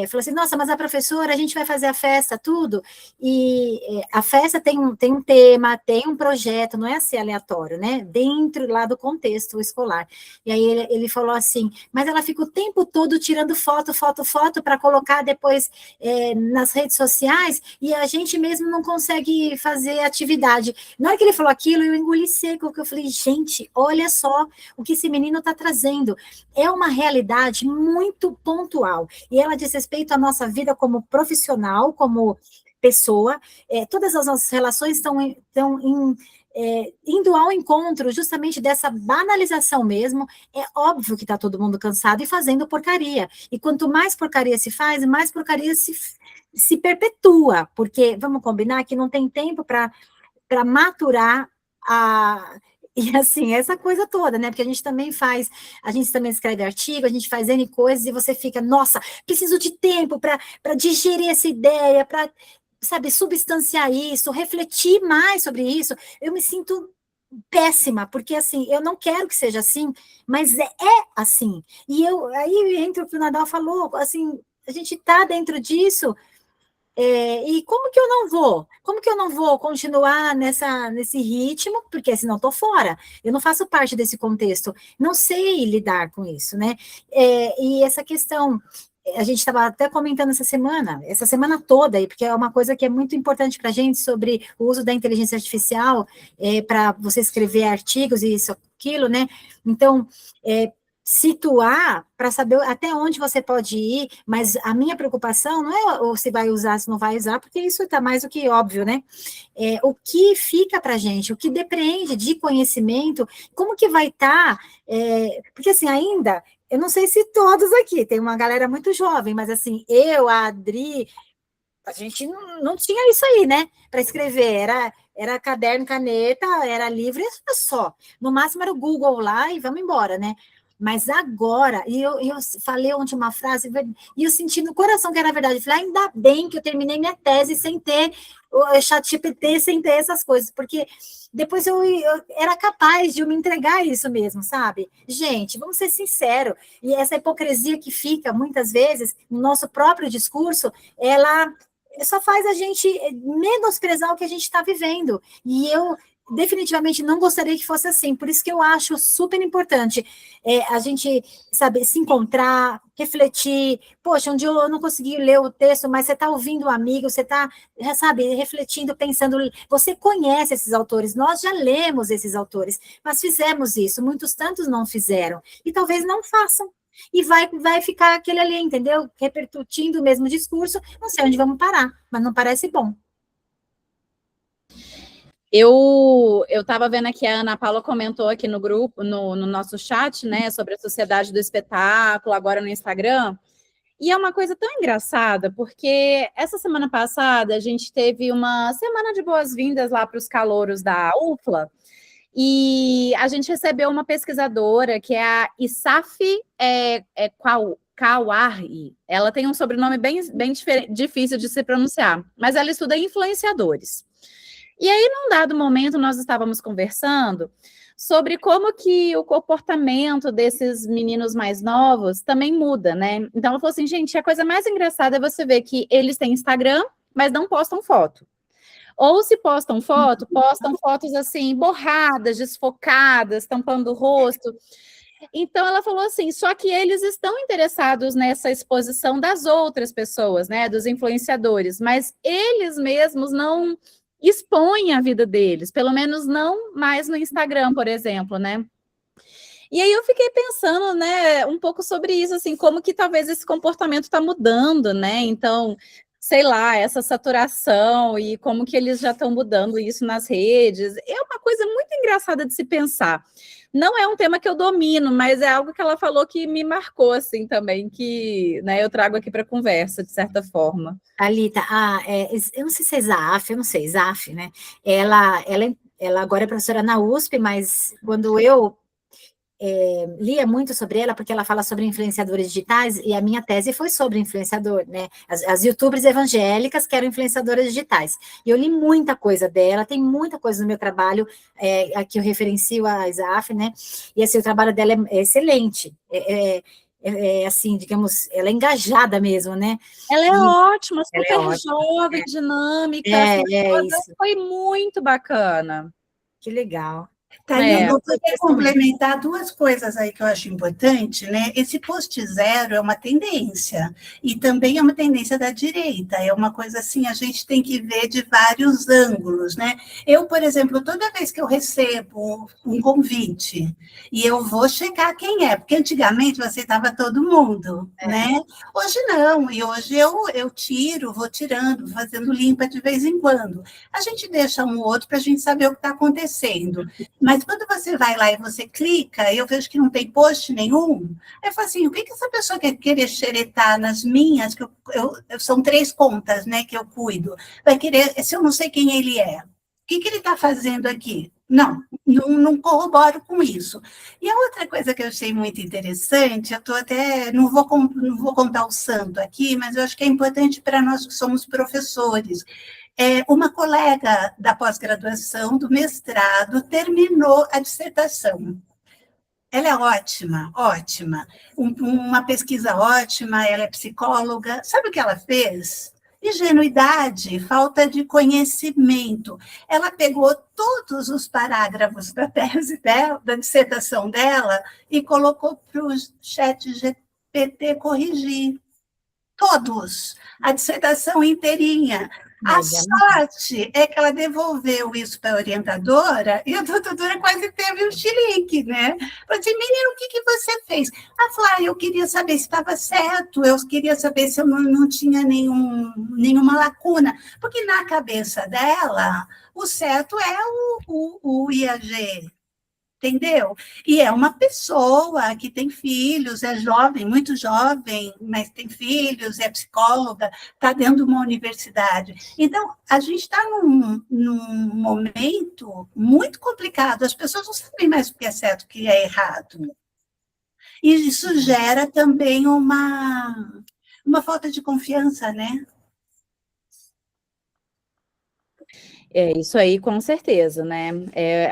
Falou assim, nossa, mas a professora, a gente vai fazer a festa, tudo, e a festa tem um tema, tem um projeto, não é assim aleatório, né, dentro lá do contexto escolar, e aí ele falou assim, mas ela fica o tempo todo tirando foto, para colocar depois nas redes sociais, e a gente mesmo não consegue fazer atividade. Na hora que ele falou aquilo, eu engoli seco, porque eu falei, gente, olha só o que esse menino está trazendo, é uma realidade muito pontual, e ela diz respeito à nossa vida como profissional, como pessoa, todas as nossas relações estão indo ao encontro justamente dessa banalização mesmo. É óbvio que está todo mundo cansado e fazendo porcaria, e quanto mais porcaria se faz, mais porcaria se perpetua, porque vamos combinar que não tem tempo para maturar e assim, essa coisa toda, né? Porque a gente também escreve artigo, a gente faz N coisas, e você fica, nossa, preciso de tempo para digerir essa ideia, para, sabe, substanciar isso, refletir mais sobre isso. Eu me sinto péssima, porque assim, eu não quero que seja assim, mas é assim. E aí entra o que o Nadal falou, assim, a gente está dentro disso. E como que eu não vou? Como que eu não vou continuar nesse ritmo? Porque senão estou fora. Eu não faço parte desse contexto. Não sei lidar com isso, né? E essa questão, a gente estava até comentando essa semana toda, porque é uma coisa que é muito importante para a gente sobre o uso da inteligência artificial para você escrever artigos e isso, aquilo, né? Então, situar para saber até onde você pode ir, mas a minha preocupação não é se vai usar, se não vai usar, porque isso está mais do que óbvio, né? O que fica para a gente, o que depende de conhecimento, como que vai estar, porque assim, ainda, eu não sei se todos aqui, tem uma galera muito jovem, mas assim, eu, a Adri, a gente não tinha isso aí, né? Para escrever, era caderno, caneta, era livre, era só. No máximo era o Google lá e vamos embora, né? Mas agora, e eu falei ontem uma frase, e eu senti no coração que era verdade. Eu falei, ainda bem que eu terminei minha tese sem ter o ChatGPT, sem ter essas coisas, porque depois eu era capaz de eu me entregar a isso mesmo, sabe? Gente, vamos ser sinceros, e essa hipocrisia que fica, muitas vezes, no nosso próprio discurso, ela só faz a gente menosprezar o que a gente está vivendo. E eu definitivamente não gostaria que fosse assim. Por isso que eu acho super importante a gente, sabe, se encontrar, refletir. Poxa, um dia eu não consegui ler o texto, mas você está ouvindo um amigo, você está, sabe, refletindo, pensando. Você conhece esses autores, nós já lemos esses autores, mas fizemos isso, muitos tantos não fizeram, e talvez não façam. E vai ficar aquele ali, entendeu? Repercutindo o mesmo discurso, não sei onde vamos parar, mas não parece bom. Eu estava vendo aqui, a Ana Paula comentou aqui no grupo, no nosso chat, né, sobre a Sociedade do Espetáculo, agora no Instagram, e é uma coisa tão engraçada, porque essa semana passada a gente teve uma semana de boas-vindas lá para os calouros da UFLA, e a gente recebeu uma pesquisadora, que é a Isaf Kawari. Ela tem um sobrenome bem difícil de se pronunciar, mas ela estuda influenciadores. E aí, num dado momento, nós estávamos conversando sobre como que o comportamento desses meninos mais novos também muda, né? Então, ela falou assim, gente, a coisa mais engraçada é você ver que eles têm Instagram, mas não postam foto. Ou se postam foto, postam fotos assim, borradas, desfocadas, tampando o rosto. Então, ela falou assim, só que eles estão interessados nessa exposição das outras pessoas, né, dos influenciadores, mas eles mesmos não expõem a vida deles, pelo menos não mais no Instagram, por exemplo, né? E aí eu fiquei pensando, né, um pouco sobre isso, assim, como que talvez esse comportamento está mudando, né? Então, sei lá, essa saturação e como que eles já estão mudando isso nas redes. É uma coisa muito engraçada de se pensar. Não é um tema que eu domino, mas é algo que ela falou que me marcou, assim, também, que, né, eu trago aqui para conversa, de certa forma. Thalita, eu não sei se é Zaf, eu não sei, Zaf, né? Ela agora é professora na USP, mas quando eu lia muito sobre ela, porque ela fala sobre influenciadores digitais, e a minha tese foi sobre influenciador, né? As youtubers evangélicas que eram influenciadoras digitais. E eu li muita coisa dela, tem muita coisa no meu trabalho, aqui eu referencio a Isaf, né? E assim, o trabalho dela é excelente. Assim, digamos, ela é engajada mesmo, né? Ela é ótima, super jovem, dinâmica. Isso. Foi muito bacana. Que legal. Thalita, eu poderia complementar duas coisas aí que eu acho importante, né? Esse post zero é uma tendência, e também é uma tendência da direita, é uma coisa assim, a gente tem que ver de vários ângulos, né? Eu, por exemplo, toda vez que eu recebo um convite, e eu vou checar quem é, porque antigamente você estava todo mundo, né? Hoje não, e hoje eu tiro, vou tirando, fazendo limpa de vez em quando. A gente deixa um ou outro para a gente saber o que está acontecendo. Mas quando você vai lá e você clica, eu vejo que não tem post nenhum, eu falo assim, o que essa pessoa quer querer xeretar nas minhas, que são 3 contas, né, que eu cuido, vai querer, se eu não sei quem ele é, o que ele está fazendo aqui? Não corroboro com isso. E a outra coisa que eu achei muito interessante, eu estou até, não vou contar o santo aqui, mas eu acho que é importante para nós que somos professores. Uma colega da pós-graduação, do mestrado, terminou a dissertação. Ela é ótima, ótima. Uma pesquisa ótima, ela é psicóloga. Sabe o que ela fez? Ingenuidade, falta de conhecimento. Ela pegou todos os parágrafos da tese dela, da dissertação dela, e colocou para o ChatGPT corrigir. Todos. A dissertação inteirinha. A sorte é que ela devolveu isso para a orientadora e a doutora quase teve um chilique, né? Falei assim, menino, o que você fez? Ela falou, eu queria saber se estava certo, eu queria saber se eu não tinha nenhuma lacuna, porque na cabeça dela, o certo é o IAG, entendeu? E é uma pessoa que tem filhos, é jovem, muito jovem, mas tem filhos, é psicóloga, está dentro de uma universidade. Então, a gente está num momento muito complicado, as pessoas não sabem mais o que é certo e o que é errado. E isso gera também uma falta de confiança, né? Isso aí, com certeza, né?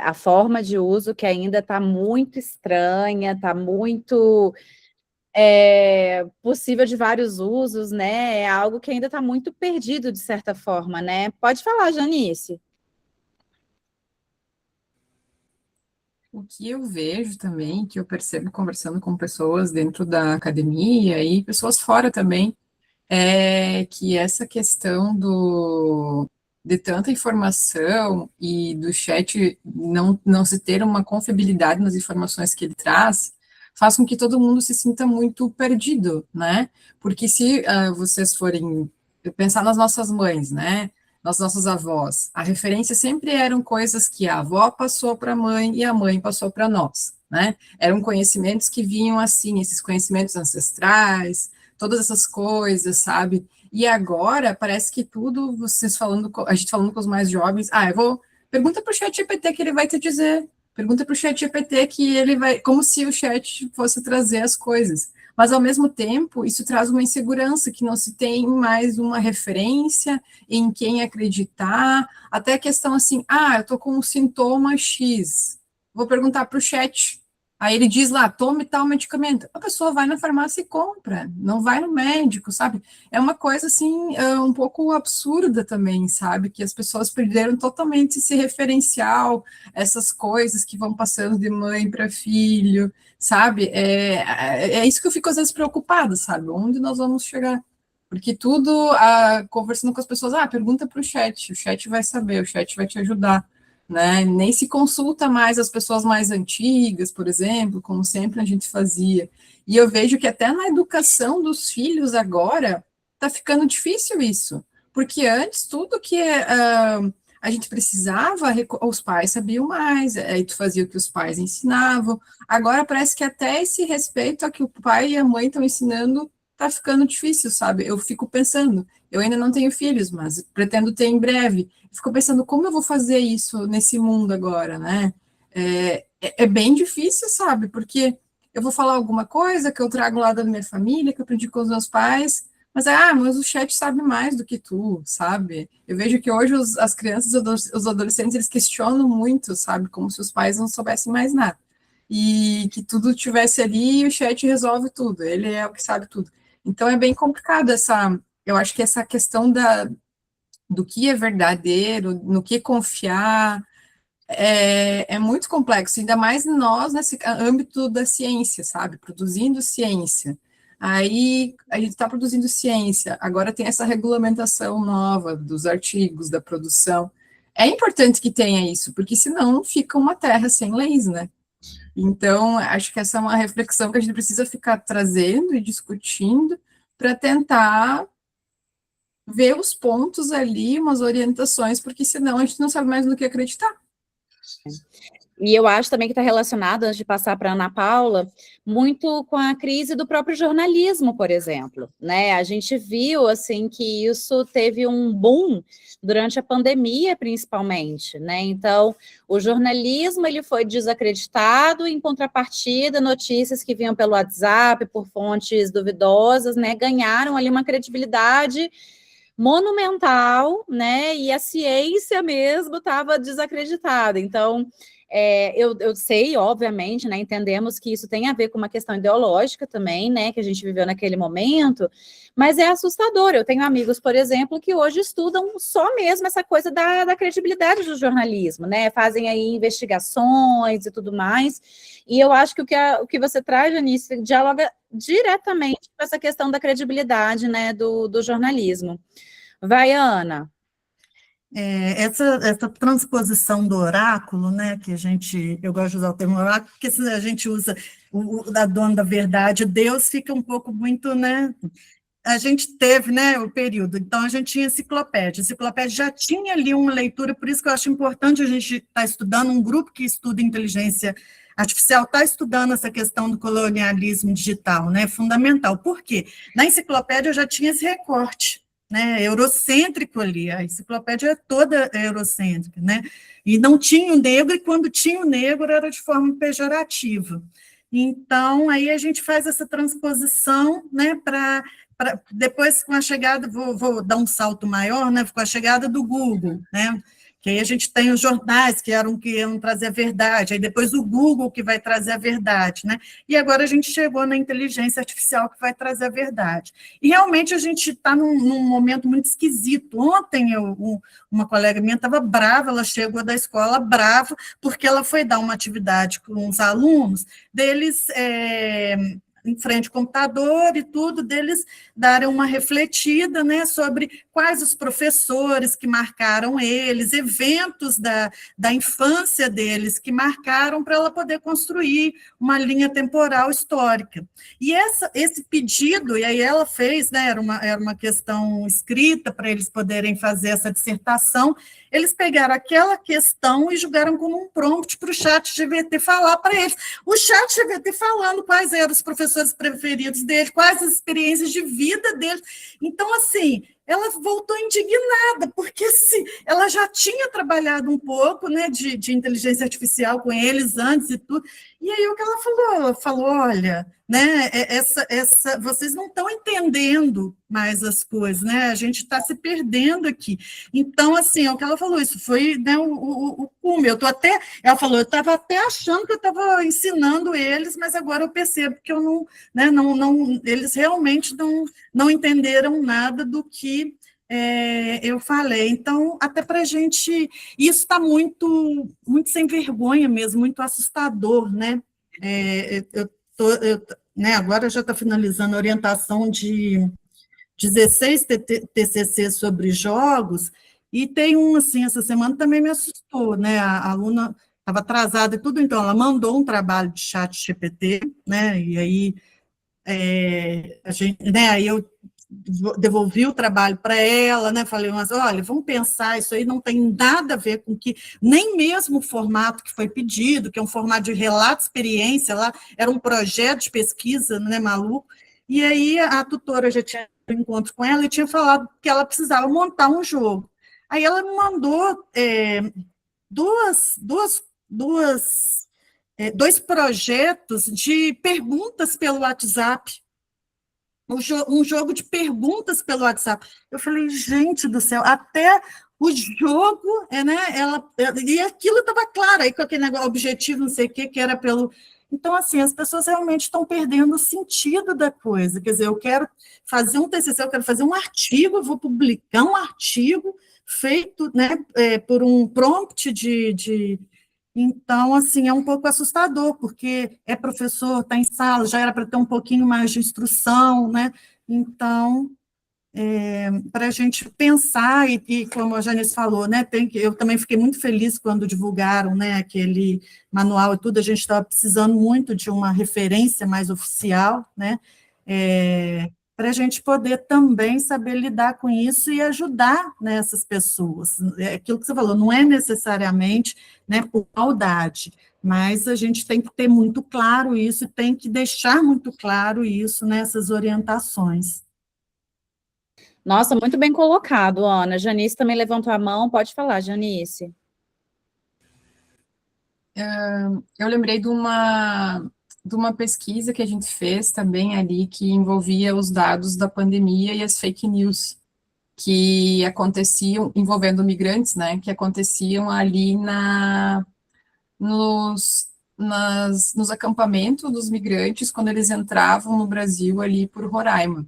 A forma de uso que ainda está muito estranha, está muito possível de vários usos, né? É algo que ainda está muito perdido, de certa forma, né? Pode falar, Janice. O que eu vejo também, que eu percebo conversando com pessoas dentro da academia e pessoas fora também, é que essa questão de tanta informação e do chat não se ter uma confiabilidade nas informações que ele traz, faz com que todo mundo se sinta muito perdido, né? Porque se vocês forem pensar nas nossas mães, né? Nas nossas avós, a referência sempre eram coisas que a avó passou para a mãe e a mãe passou para nós, né? Eram conhecimentos que vinham assim, esses conhecimentos ancestrais, todas essas coisas, sabe? E agora parece que tudo, vocês falando, a gente falando com os mais jovens, pergunta para o chat GPT que ele vai te dizer, pergunta para o chat GPT que ele vai, como se o chat fosse trazer as coisas. Mas, ao mesmo tempo, isso traz uma insegurança, que não se tem mais uma referência em quem acreditar, até a questão assim, eu estou com um sintoma X, vou perguntar para o chat, aí ele diz lá, tome tal medicamento, a pessoa vai na farmácia e compra, não vai no médico, sabe? É uma coisa, assim, um pouco absurda também, sabe? Que as pessoas perderam totalmente esse referencial, essas coisas que vão passando de mãe para filho, sabe? É isso que eu fico às vezes preocupada, sabe? Onde nós vamos chegar? Porque tudo, conversando com as pessoas, pergunta para o chat vai saber, o chat vai te ajudar, né? Nem se consulta mais as pessoas mais antigas, por exemplo, como sempre a gente fazia. E eu vejo que até na educação dos filhos agora está ficando difícil isso, porque antes tudo que a gente precisava, os pais sabiam mais, aí tu fazia o que os pais ensinavam. Agora parece que até esse respeito a que o pai e a mãe estão ensinando está ficando difícil, sabe? Eu fico pensando, eu ainda não tenho filhos, mas pretendo ter em breve. Fico pensando como eu vou fazer isso nesse mundo agora, né? É bem difícil, sabe? Porque eu vou falar alguma coisa que eu trago lá da minha família, que eu aprendi com os meus pais, mas mas o chat sabe mais do que tu, sabe? Eu vejo que hoje as crianças, os adolescentes, eles questionam muito, sabe? Como se os pais não soubessem mais nada. E que tudo tivesse ali e o chat resolve tudo, ele é o que sabe tudo. Então é bem complicado eu acho que essa questão do que é verdadeiro, no que confiar, é muito complexo, ainda mais nós nesse âmbito da ciência, sabe? Produzindo ciência. Aí a gente está produzindo ciência, agora tem essa regulamentação nova dos artigos, da produção. É importante que tenha isso, porque senão fica uma terra sem leis, né? Então, acho que essa é uma reflexão que a gente precisa ficar trazendo e discutindo para tentar ver os pontos ali, umas orientações, porque senão a gente não sabe mais no que acreditar. E eu acho também que está relacionado, antes de passar para a Ana Paula, muito com a crise do próprio jornalismo, por exemplo, né? A gente viu, assim, que isso teve um boom durante a pandemia, principalmente, né? Então, o jornalismo, ele foi desacreditado, em contrapartida, notícias que vinham pelo WhatsApp, por fontes duvidosas, né? Ganharam ali uma credibilidade monumental, né? E a ciência mesmo estava desacreditada. Então, eu sei, obviamente, né? Entendemos que isso tem a ver com uma questão ideológica também, né? Que a gente viveu naquele momento, mas é assustador. Eu tenho amigos, por exemplo, que hoje estudam só mesmo essa coisa da credibilidade do jornalismo, né? Fazem aí investigações e tudo mais. E eu acho que o que você traz, Janice, dialoga diretamente com essa questão da credibilidade, né? Do jornalismo. Vai, Ana. Essa transposição do oráculo, né, eu gosto de usar o termo oráculo, porque se a gente usa da dona da verdade, Deus fica um pouco muito, né, a gente teve, né, o período, então a gente tinha a enciclopédia já tinha ali uma leitura, por isso que eu acho importante a gente estar estudando, um grupo que estuda inteligência artificial está estudando essa questão do colonialismo digital, né, fundamental, por quê? Na enciclopédia eu já tinha esse recorte, né, eurocêntrico ali, a enciclopédia é toda eurocêntrica, né, e não tinha o negro, e quando tinha o negro era de forma pejorativa. Então, aí a gente faz essa transposição, né, para depois, com a chegada, vou dar um salto maior, né, com a chegada do Google, né, Que aí a gente tem os jornais que iam trazer a verdade, aí depois o Google que vai trazer a verdade, né? E agora a gente chegou na inteligência artificial que vai trazer a verdade. E realmente a gente está num momento muito esquisito. Ontem uma colega minha estava brava, ela chegou da escola brava, porque ela foi dar uma atividade com os alunos, deles em frente ao computador e tudo, deles darem uma refletida, né, sobre quais os professores que marcaram eles, eventos da infância deles que marcaram para ela poder construir uma linha temporal histórica. E esse pedido, e aí ela fez, né, era uma questão escrita para eles poderem fazer essa dissertação, eles pegaram aquela questão e jogaram como um prompt para o ChatGPT falar para eles. O ChatGPT falando quais eram os professores preferidos dele, quais as experiências de vida dele. Então, assim, ela voltou indignada, porque ela já tinha trabalhado um pouco, né, de inteligência artificial com eles antes e tudo, e aí o que ela falou, olha, né, vocês não estão entendendo mais as coisas, né, a gente está se perdendo aqui. Então, assim, é o que ela falou, isso foi, né, o cume, ela falou, eu estava até achando que eu estava ensinando eles, mas agora eu percebo que eu não, né, eles realmente não entenderam nada do que eu falei. Então, até para a gente, isso está muito, muito sem vergonha mesmo, muito assustador, né? Né, agora já está finalizando a orientação de 16 TCC sobre jogos, e tem assim, essa semana também me assustou, né? A aluna estava atrasada e tudo, então ela mandou um trabalho de ChatGPT, né? E aí aí eu devolvi o trabalho para ela, né? Falei, mas olha, vamos pensar, isso aí não tem nada a ver com que, nem mesmo o formato que foi pedido, que é um formato de relato de experiência, lá era um projeto de pesquisa, né, maluco, e aí a tutora já tinha um encontro com ela e tinha falado que ela precisava montar um jogo. Aí ela me mandou dois projetos de perguntas pelo WhatsApp, um jogo de perguntas pelo WhatsApp. Eu falei, gente do céu, até o jogo, né, e aquilo estava claro, aí com aquele negócio, objetivo, não sei o que era pelo... Então, assim, as pessoas realmente estão perdendo o sentido da coisa, quer dizer, eu quero fazer um TCC, eu quero fazer um artigo, eu vou publicar um artigo feito, né, por um prompt Então, assim, é um pouco assustador, porque é professor, está em sala, já era para ter um pouquinho mais de instrução, né? Então, para a gente pensar, e como a Janice falou, né, eu também fiquei muito feliz quando divulgaram, né, aquele manual e tudo, a gente estava precisando muito de uma referência mais oficial, né, para a gente poder também saber lidar com isso e ajudar, né, essas pessoas. É aquilo que você falou, não é necessariamente, né, por maldade, mas a gente tem que ter muito claro isso, tem que deixar muito claro isso nessas orientações. Nossa, muito bem colocado, Ana. Janice também levantou a mão, pode falar, Janice. Eu lembrei de uma pesquisa que a gente fez também ali, que envolvia os dados da pandemia e as fake news que aconteciam, envolvendo migrantes, né, que aconteciam ali nos acampamentos dos migrantes, quando eles entravam no Brasil ali por Roraima.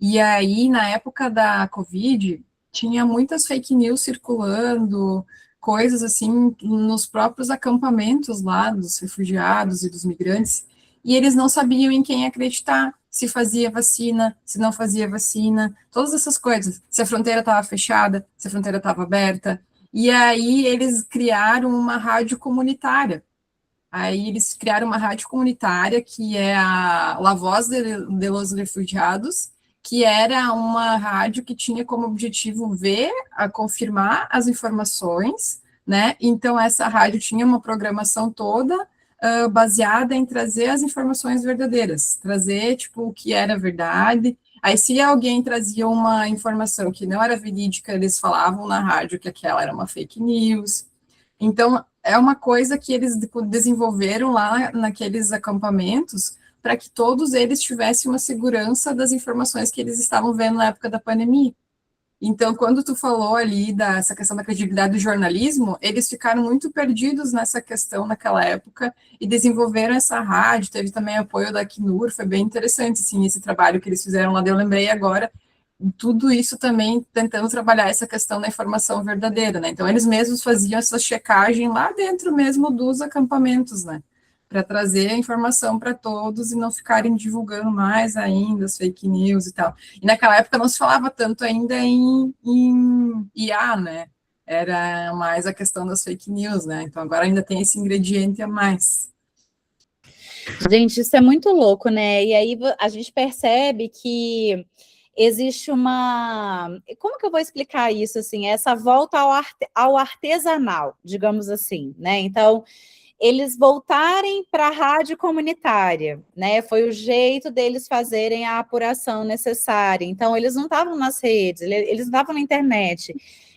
E aí, na época da Covid, tinha muitas fake news circulando, coisas assim, nos próprios acampamentos lá dos refugiados e dos migrantes, e eles não sabiam em quem acreditar, se fazia vacina, se não fazia vacina, todas essas coisas, se a fronteira estava fechada, se a fronteira estava aberta, e aí eles criaram uma rádio comunitária. Aí eles criaram uma rádio comunitária, que é a La Voz de los Refugiados, que era uma rádio que tinha como objetivo confirmar as informações, né? Então, essa rádio tinha uma programação toda baseada em trazer as informações verdadeiras, trazer, tipo, o que era verdade. Aí, se alguém trazia uma informação que não era verídica, eles falavam na rádio que aquela era uma fake news. Então, é uma coisa que eles desenvolveram lá naqueles acampamentos, para que todos eles tivessem uma segurança das informações que eles estavam vendo na época da pandemia. Então, quando tu falou ali dessa questão da credibilidade do jornalismo, eles ficaram muito perdidos nessa questão naquela época e desenvolveram essa rádio, teve também apoio da Acnur, foi bem interessante, assim, esse trabalho que eles fizeram lá, eu lembrei agora, tudo isso também tentando trabalhar essa questão da informação verdadeira, né? Então, eles mesmos faziam essa checagem lá dentro mesmo dos acampamentos, né? Para trazer a informação para todos e não ficarem divulgando mais ainda as fake news e tal. E naquela época não se falava tanto ainda em IA, né? Era mais a questão das fake news, né? Então agora ainda tem esse ingrediente a mais. Gente, isso é muito louco, né? E aí a gente percebe que existe uma... Como que eu vou explicar isso, assim? Essa volta ao artesanal, digamos assim, né? Então, eles voltarem para a rádio comunitária, né? Foi o jeito deles fazerem a apuração necessária. Então, eles não estavam nas redes, eles não estavam na internet,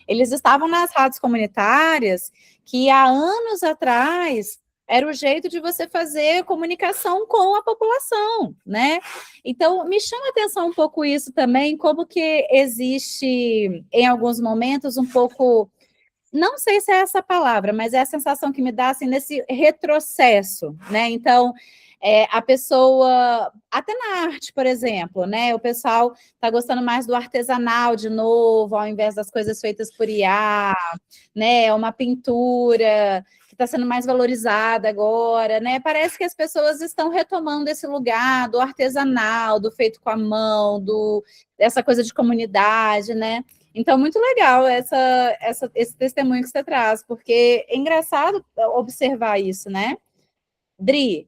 eles estavam nas rádios comunitárias, que há anos atrás era o jeito de você fazer comunicação com a população, né? Então, me chama a atenção um pouco isso também, como que existe, em alguns momentos, um pouco... Não sei se é essa palavra, mas é a sensação que me dá, assim, nesse retrocesso, né? Então, a pessoa, até na arte, por exemplo, né? O pessoal está gostando mais do artesanal de novo, ao invés das coisas feitas por IA, né? Uma pintura que está sendo mais valorizada agora, né? Parece que as pessoas estão retomando esse lugar do artesanal, do feito com a mão, dessa coisa de comunidade, né? Então, muito legal esse testemunho que você traz, porque é engraçado observar isso, né? Dri?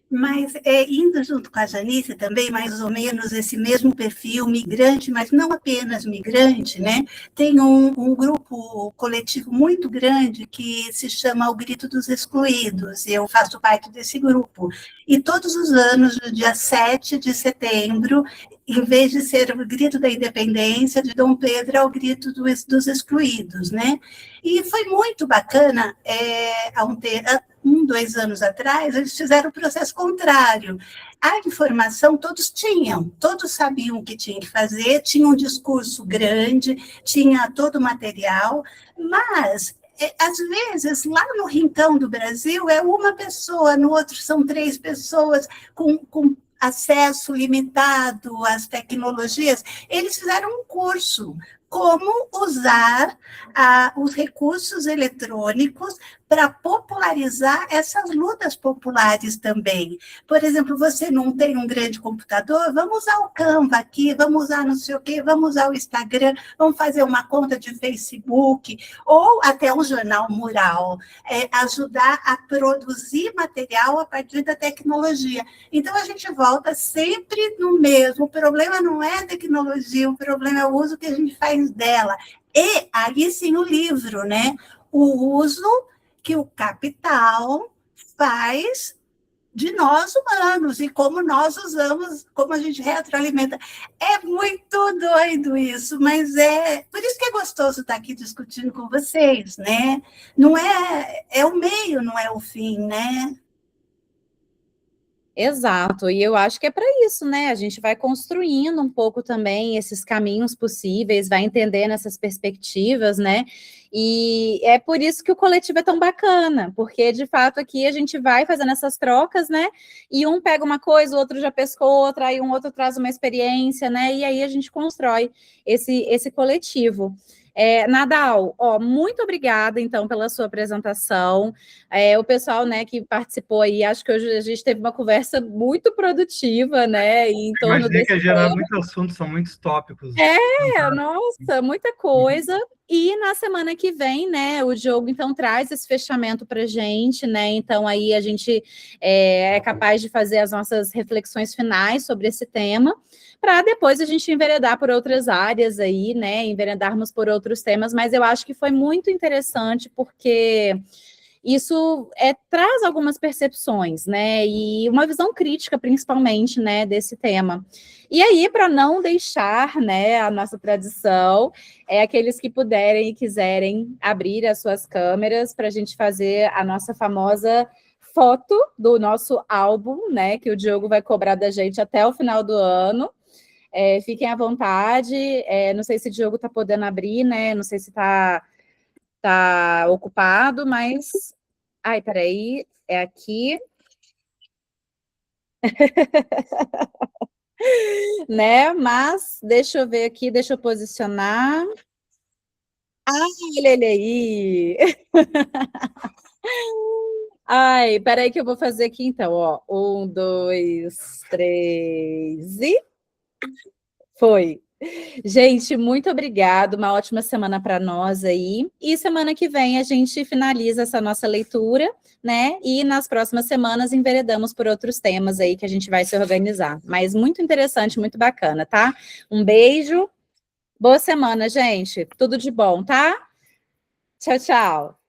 Mas indo junto com a Janice também, mais ou menos esse mesmo perfil, migrante, mas não apenas migrante, né? Tem um grupo coletivo muito grande que se chama O Grito dos Excluídos, e eu faço parte desse grupo. E todos os anos, no dia 7 de setembro, em vez de ser o grito da independência de Dom Pedro, é o grito dos excluídos, né? E foi muito bacana, há 2 anos atrás, eles fizeram o processo contrário. A informação todos sabiam o que tinham que fazer, tinha um discurso grande, tinha todo o material, mas às vezes, lá no rincão do Brasil, é uma pessoa, no outro são 3 pessoas com acesso limitado às tecnologias. Eles fizeram um curso, como usar os recursos eletrônicos para popularizar essas lutas populares também. Por exemplo, você não tem um grande computador, vamos usar o Canva aqui, vamos usar não sei o quê, vamos usar o Instagram, vamos fazer uma conta de Facebook, ou até um jornal mural, ajudar a produzir material a partir da tecnologia. Então, a gente volta sempre no mesmo, o problema não é a tecnologia, o problema é o uso que a gente faz dela. E aí sim o livro, né? O uso que o capital faz de nós humanos e como nós usamos, como a gente retroalimenta. É muito doido isso, mas por isso que é gostoso estar aqui discutindo com vocês, né? Não é o meio, não é o fim, né? Exato, e eu acho que é para isso, né? A gente vai construindo um pouco também esses caminhos possíveis, vai entendendo essas perspectivas, né? E é por isso que o coletivo é tão bacana, porque de fato aqui a gente vai fazendo essas trocas, né? E um pega uma coisa, o outro já pescou outra, aí um outro traz uma experiência, né? E aí a gente constrói esse coletivo. Nadal, muito obrigada, então, pela sua apresentação. O pessoal, né, que participou aí, acho que hoje a gente teve uma conversa muito produtiva, né, em torno desse que gerar muito assunto, são muitos tópicos. Nossa, muita coisa. E na semana que vem, né, o Diogo, então, traz esse fechamento para a gente, né, então aí a gente é capaz de fazer as nossas reflexões finais sobre esse tema, para depois a gente enveredar por outras áreas aí, né, enveredarmos por outros temas, mas eu acho que foi muito interessante, porque isso traz algumas percepções, né, e uma visão crítica, principalmente, né, desse tema. E aí, para não deixar, né, a nossa tradição, aqueles que puderem e quiserem abrir as suas câmeras para a gente fazer a nossa famosa foto do nosso álbum, né, que o Diogo vai cobrar da gente até o final do ano. Fiquem à vontade. Não sei se o Diogo está podendo abrir, né? Não sei se está ocupado, mas... Ai, peraí, é aqui. Né? Mas deixa eu ver aqui, deixa eu posicionar. Olha ele aí! Ai, peraí que eu vou fazer aqui então, ó. 1, 2, 3 e... Foi! Gente, muito obrigado, uma ótima semana para nós aí. E semana que vem a gente finaliza essa nossa leitura, né? E nas próximas semanas enveredamos por outros temas aí que a gente vai se organizar. Mas muito interessante, muito bacana, tá? Um beijo, boa semana, gente. Tudo de bom, tá? Tchau, tchau.